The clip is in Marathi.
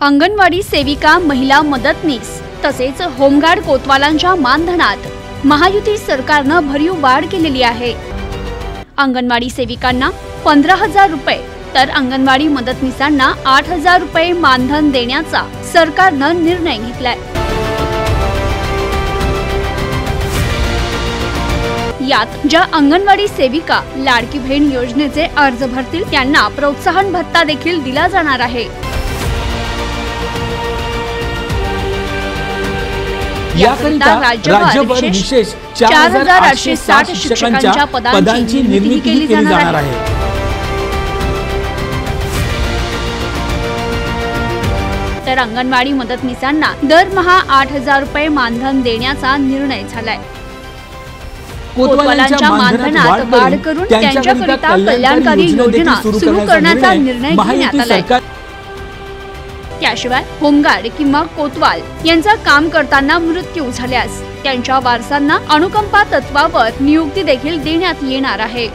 अंगणवाडी सेविका, महिला मदतनीस तसेच होमगार्ड कोतवालांच्या मानधनात महायुती सरकारनं भरीव वाढ केलेली आहे। अंगणवाडी सेविकांना 15,000 रुपये तर अंगणवाडी मदतनीसांना 8,000 रुपये मानधन देण्याचा सरकारनं निर्णय घेतलाय। यात ज्या अंगणवाडी सेविका लाडकी बहीण योजनेचे अर्ज भरतील त्यांना प्रोत्साहन भत्ता देखील दिला जाणार आहे। याकरिता राज्यभर विशेष 4,860 शिक्षकांच्या पदांची निर्मिती केली जाणार आहे। तर अंगणवाडी मदतनीसांना दरमहा 8,000 रुपये मानधन देण्याचा निर्णय झालाय। कोतवालांच्या मानधनात वाढ करून त्यांच्याकरिता कल्याणकारी योजना सुरू करण्याचा निर्णय घेण्यात आलाय। त्याशिवाय होमगार्ड किंवा कोतवाल यांचा काम करताना मृत्यू झाल्यास त्यांच्या वारसांना अनुकंपा तत्वावर नियुक्ती देखील देण्यात येणार आहे।